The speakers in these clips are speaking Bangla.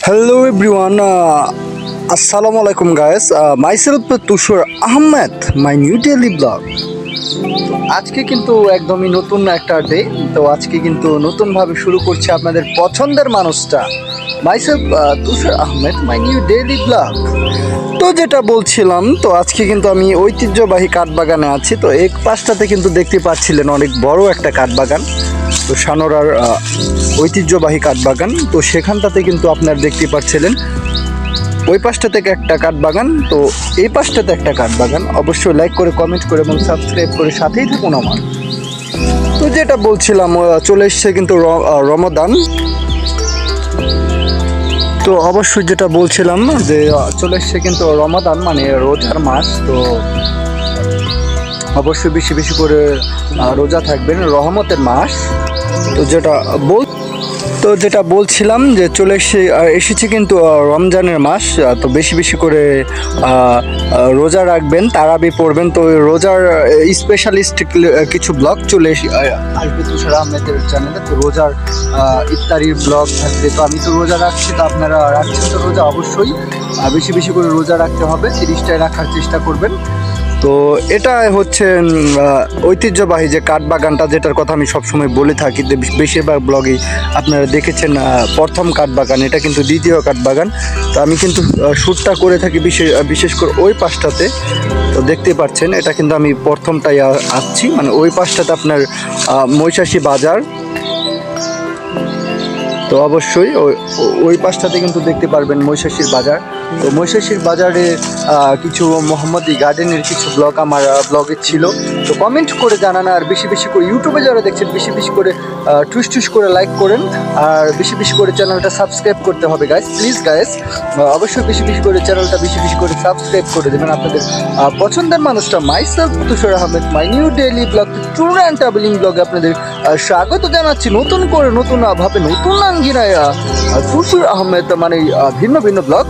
Hello everyone, Assalamu alaikum guys. Myself Tushar Ahmed, my new daily blog. আজকে কিন্তু একদমই নতুন একটা ডে। তো আজকে কিন্তু নতুনভাবে শুরু করছি আপনাদের পছন্দের মানুষটা, myself Tushar Ahmed, my new daily blog. তো যেটা বলছিলাম, তো আজকে কিন্তু আমি ঐতিহ্যবাহী কাঠবাগানে আছি। তো এক পাশটাতে কিন্তু দেখতে পাচ্ছিলেন অনেক বড় একটা কাঠবাগান, তো সানোরার ঐতিহ্যবাহী কাঠবাগান। তো সেখানটাতে কিন্তু আপনার দেখতে পাচ্ছিলেন ওই পাশটা থেকে একটা কাঠবাগান, তো এই পাশটাতে একটা কাঠবাগান। অবশ্যই লাইক করে, কমেন্ট করে এবং সাবস্ক্রাইব করে সাথেই থাকুন আমার। তো যেটা বলছিলাম, চলে এসছে কিন্তু রমাদান। তো অবশ্যই যেটা বলছিলাম যে চলে এসছে কিন্তু রমাদান, মানে রোজার মাস। তো অবশ্যই বেশি বেশি করে রোজা থাকবেন, রহমতের মাস। তো যেটা বলছিলাম যে চলে এসেছে কিন্তু রমজানের মাস। তো বেশি বেশি করে রোজা রাখবেন, তারাবি পড়বেন। তো রোজার স্পেশালিস্ট কিছু ব্লগ চলে আসবে তুষার আহমেদের চ্যানেলে। তো রোজার ইফতারির ব্লগ থাকবে। তো আমি তো রোজা রাখছি, তো আপনারা রাখছেন তো রোজা, অবশ্যই বেশি বেশি করে রোজা রাখতে হবে, 30টায় রাখার চেষ্টা করবেন। তো এটা হচ্ছে ঐতিহ্যবাহী যে কাঠবাগানটা, যেটার কথা আমি সবসময় বলে থাকি। বেশিরভাগ ব্লগেই আপনারা দেখেছেন প্রথম কাঠবাগান, এটা কিন্তু দ্বিতীয় কাঠবাগান। তো আমি কিন্তু শ্যুটটা করে থাকি বিশেষ করে ওই পাশটাতে। তো দেখতে পাচ্ছেন এটা কিন্তু আমি প্রথমটাই আসছি, মানে ওই পাশটাতে আপনার মৈশাসী বাজার। তো অবশ্যই ওই পাশটাতে কিন্তু দেখতে পারবেন মৈশাসীর বাজার। তো মৈশাসীর বাজারে কিছু মোহাম্মদী গার্ডেনের কিছু ব্লগ আমার ব্লগে ছিল। তো কমেন্ট করে জানান, আর বেশি বেশি করে ইউটিউবে যারা দেখছেন বেশি বেশি করে টুস করে লাইক করেন, আর বেশি বেশি করে চ্যানেলটা সাবস্ক্রাইব করতে হবে গাইস, প্লিজ গাইস। অবশ্যই বেশি বেশি করে চ্যানেলটা বেশি বেশি করে সাবস্ক্রাইব করে দেবেন। আপনাদের পছন্দের মানুষটা, myself Tushar Ahmed, my new daily blog, tour and travelling ব্লগে আপনাদের স্বাগত জানাচ্ছি। নতুন করে নতুনভাবে নতুন আঙ্গিনায় তুষার আহমেদ, মানে ভিন্ন ভিন্ন ব্লগ,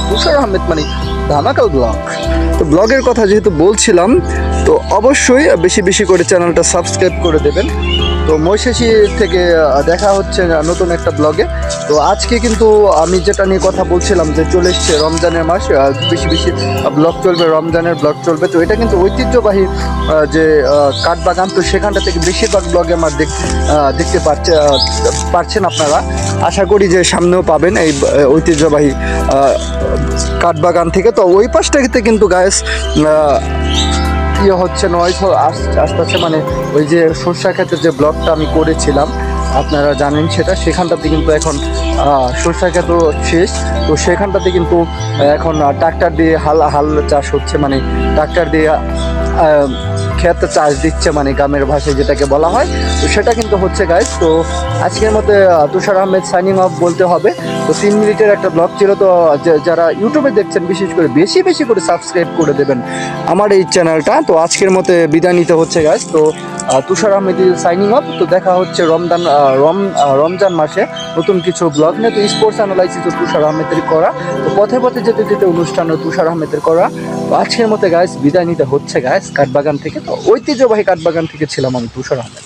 তুষার আহমেদ মানে ধামাকাল ব্লগ। তো ব্লগের কথা যেহেতু বলছিলাম, তো অবশ্যই বেশি বেশি করে চ্যানেলটা সাবস্ক্রাইব করে দেবেন। তো মৈশাসী থেকে দেখা হচ্ছে নতুন একটা ব্লগে। তো আজকে কিন্তু আমি যেটা নিয়ে কথা বলছিলাম যে চলে এসছে রমজানের মাস, বেশি বেশি ব্লগ চলবে, রমজানের ব্লগ চলবে। তো এটা কিন্তু ঐতিহ্যবাহী যে কাঠবাগান, তো সেখানটা থেকে বেশিরভাগ ব্লগে আমার দেখতে পাচ্ছেন আপনারা। আশা করি যে সামনেও পাবেন এই ঐতিহ্যবাহী কাঠবাগান থেকে। তো ওই পাশটাতে কিন্তু গাইস হচ্ছে নয় আস্তে আস্তে, মানে ওই যে সরষা ক্ষেতের যে ব্লগটা আমি করেছিলাম, আপনারা জানেন সেটা। সেখানটাতে কিন্তু এখন সরষা ক্ষেত শেষ। তো সেখানটাতে কিন্তু এখন ট্রাক্টর দিয়ে হাল চাষ হচ্ছে, মানে ট্রাক্টর দিয়ে ক্ষেত চাষ দিচ্ছে, মানে গ্রামের ভাষায় যেটাকে বলা হয়। তো সেটা কিন্তু হচ্ছে গাইস। তো আজকের মধ্যে তুষার আহমেদ সাইনিং অফ বলতে হবে। তো 3 মিনিটের একটা ব্লগ ছিল। তো যারা ইউটিউবে দেখছেন বিশেষ করে বেশি বেশি করে সাবস্ক্রাইব করে দেবেন আমার এই চ্যানেলটা। তো আজকের মধ্যে বিদায় নিতে হচ্ছে গাইস। তো তুষার আহমেদ সাইনিং অফ। তো দেখা হচ্ছে রমজান মাসে নতুন কিছু ব্লগ নিয়ে। তো স্পোর্টস অ্যানালাইসিস তুষার আহমেদের করা, তো পথে পথে যেতে যেতে অনুষ্ঠান তুষার আহমেদের করা। তো আজকের মধ্যে গাইস বিদায় নিতে হচ্ছে গাইস কাঠবাগান থেকে। তো ঐতিহ্যবাহী কাঠবাগান থেকে ছিলাম আমি তুষার আহমেদ।